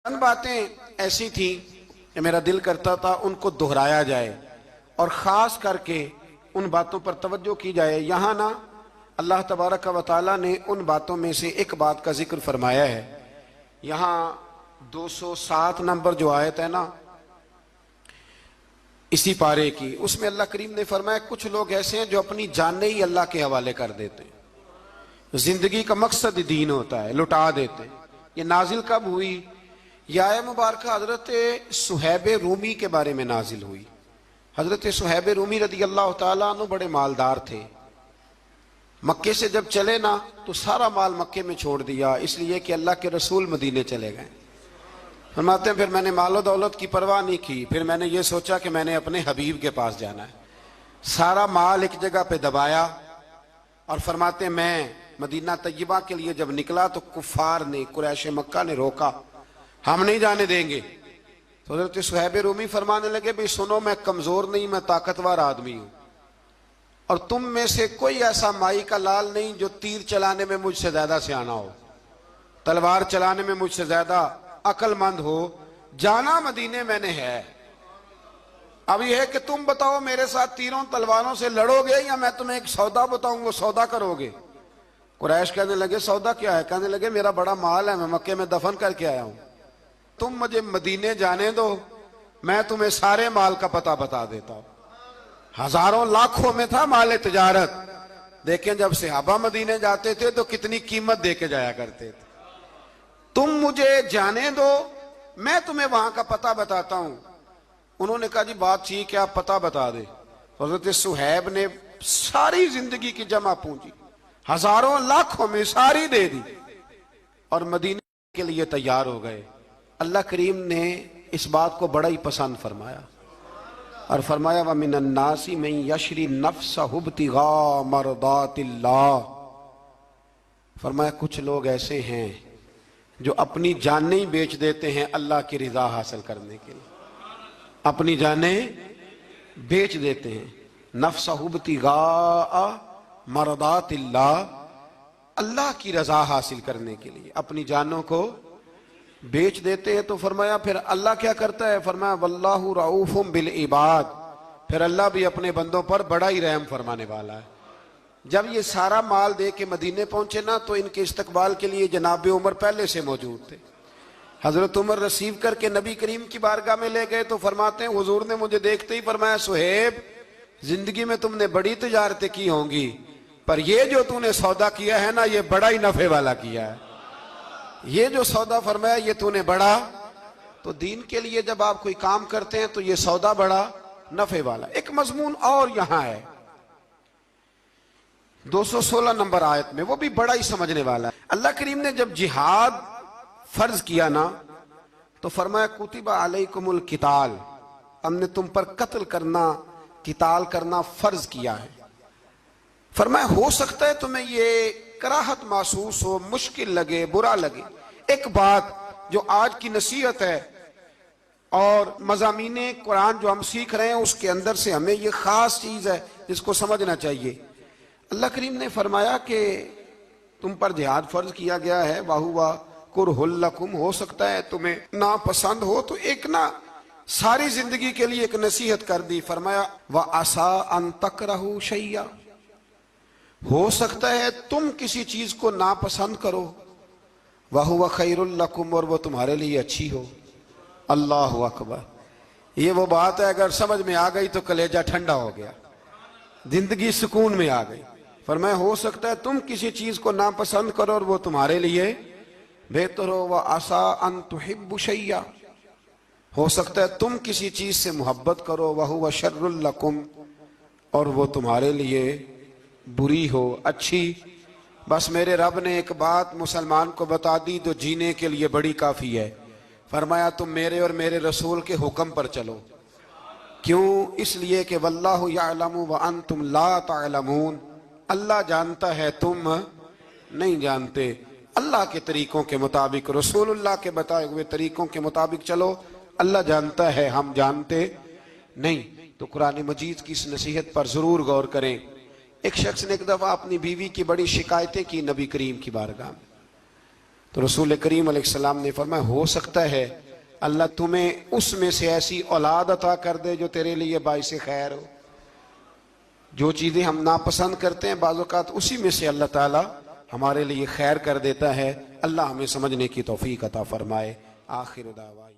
चंद बातें ऐसी थी कि मेरा दिल करता था उनको दोहराया जाए और ख़ास करके उन बातों पर तवज्जो की जाए। यहाँ ना अल्लाह तबारक व तआला ने उन बातों में से एक बात का जिक्र फरमाया है। यहाँ 207 नंबर जो आयत है ना इसी पारे की, उसमें अल्लाह करीम ने फरमाया कुछ लोग ऐसे हैं जो अपनी जानें ही अल्लाह के हवाले कर देते हैं। जिंदगी का मकसद दीन होता है, लुटा देते हैं। ये नाजिल कब हुई? यह आयत मुबारक हजरत सुहैब रूमी के बारे में नाजिल हुई। हजरत सुहैब रूमी रदी अल्लाह तआला अन्हु बड़े मालदार थे। मक्के से जब चले ना तो सारा माल मक्के में छोड़ दिया, इसलिए कि अल्लाह के रसूल मदीने चले गए। फरमाते हैं फिर मैंने मालो दौलत की परवाह नहीं की, फिर मैंने ये सोचा कि मैंने अपने हबीब के पास जाना है। सारा माल एक जगह पे दबाया और फरमाते हैं मैं मदीना तय्यबा के लिए जब निकला तो कुफार ने, कुरैश मक्का ने रोका, हम नहीं जाने देंगे। तो हज़रत सुहैब रूमी फरमाने लगे भाई सुनो, मैं कमजोर नहीं, मैं ताकतवर आदमी हूं और तुम में से कोई ऐसा माई का लाल नहीं जो तीर चलाने में मुझसे ज्यादा सियाना हो, तलवार चलाने में मुझसे ज्यादा अक्लमंद हो। जाना मदीने मैंने है। अब यह है कि तुम बताओ मेरे साथ तीरों तलवारों से लड़ोगे या मैं तुम्हें एक सौदा बताऊं वो सौदा करोगे? कुरैश कहने लगे सौदा क्या है? कहने लगे मेरा बड़ा माल है, मैं मक्के में दफन करके आया हूं, तुम मुझे मदीने जाने दो, मैं तुम्हें सारे माल का पता बता देता हूं। हजारों लाखों में था माल तिजारत। देखें जब सहाबा मदीने जाते थे तो कितनी कीमत दे के जाया करते थे। तुम मुझे जाने दो, मैं तुम्हें वहां का पता बताता हूं। उन्होंने कहा जी बात ठीक है, आप पता बता दे। हज़रत सुहैब ने सारी जिंदगी की जमा पूंजी हजारों लाखों में सारी दे दी और मदीने के लिए तैयार हो गए। अल्लाह करीम ने इस बात को बड़ा ही पसंद फरमाया और फरमाया व मिनन नासी मन यशरी नफ्सहु इब्तिगा मरदातिल्लाह। फरमाया कुछ लोग ऐसे हैं जो अपनी जानें ही बेच देते हैं अल्लाह की रिजा हासिल करने के लिए, अपनी जानें बेच देते हैं। नफ्सहु इब्तिगा मरदातिल्लाह, अल्लाह की रजा हासिल करने के लिए अपनी जानों को बेच देते हैं। तो फरमाया फिर अल्लाह क्या करता है? फरमाया वल्लाहु रऊफुम बिल इबाद, फिर अल्लाह भी अपने बंदों पर बड़ा ही रहम फरमाने वाला है। जब ये सारा माल दे के मदीने पहुंचे ना तो इनके इस्तकबाल के लिए जनाब उमर पहले से मौजूद थे। हजरत उमर रिसीव करके नबी करीम की बारगाह में ले गए तो फरमाते हैं हुजूर ने मुझे देखते ही फरमाया सुहेब, जिंदगी में तुमने बड़ी तिजारतें की होंगी पर ये जो तूने सौदा किया है ना ये बड़ा ही नफे वाला किया है। ये जो सौदा फरमाया ये तूने बड़ा, तो दीन के लिए जब आप कोई काम करते हैं तो ये सौदा बड़ा नफे वाला। एक मजमून और यहां है 216 नंबर आयत में, वो भी बड़ा ही समझने वाला है। अल्लाह करीम ने जब जिहाद फर्ज किया ना तो फरमाया कुतिबा अलैकुमुल किताल, हमने तुम पर कत्ल करना, किताल करना फर्ज किया है। फरमाया हो सकता है तुम्हें ये कराहत महसूस हो, मुश्किल लगे, बुरा लगे। एक बात जो आज की नसीहत है और मज़ामीने कुरान जो हम सीख रहे हैं उसके अंदर से हमें ये खास चीज है जिसको समझना चाहिए। अल्लाह करीम ने फरमाया कि तुम पर जिहाद फर्ज किया गया है, वाहुवा कुरहुल लकुम, हो सकता है तुम्हें ना पसंद हो, तो एक ना सारी जिंदगी के लिए एक नसीहत कर दी। फरमाया व आसा अन तकरहू शैया, हो सकता है तुम किसी चीज को नापसंद करो, वहुवा खैरुल लकुम, और वो तुम्हारे लिए अच्छी हो। अल्लाह अकबर। ये वो बात है अगर समझ में आ गई तो कलेजा ठंडा हो गया, जिंदगी सुकून में आ गई। फरमाया हो सकता है तुम किसी चीज को नापसंद करो और वो तुम्हारे लिए बेहतर हो। व आसा अन तुहिब्बु शैया, हो सकता है तुम किसी चीज से मोहब्बत करो, वहुवा शर्रुल लकुम, और वो तुम्हारे लिए बुरी हो, अच्छी। बस मेरे रब ने एक बात मुसलमान को बता दी तो जीने के लिए बड़ी काफी है। फरमाया तुम मेरे और मेरे रसूल के हुक्म पर चलो। क्यों? इसलिए कि वल्लाहु यअलमु व अंतुम ला तअलमून, अल्लाह जानता है तुम नहीं जानते। अल्लाह के तरीकों के मुताबिक, रसूलुल्लाह के बताए हुए तरीकों के मुताबिक चलो। अल्लाह जानता है, हम जानते नहीं। तो कुरान मजीद की इस नसीहत पर जरूर गौर करें। एक शख्स ने एक दफा अपनी बीवी की बड़ी शिकायतें की नबी करीम की बारगाह में। तो रसूल करीम अलैहिस्सलाम ने फरमाया, हो सकता है अल्लाह तुम्हें उसमें से ऐसी औलाद अता कर दे जो तेरे लिए बाइसे खैर हो। जो चीज़ें हम नापसंद करते हैं बाज़ औक़ात उसी में से अल्लाह ताला हमारे लिए खैर कर देता है। अल्लाह हमें समझने की तौफीक अता फरमाए। आखिर दावा।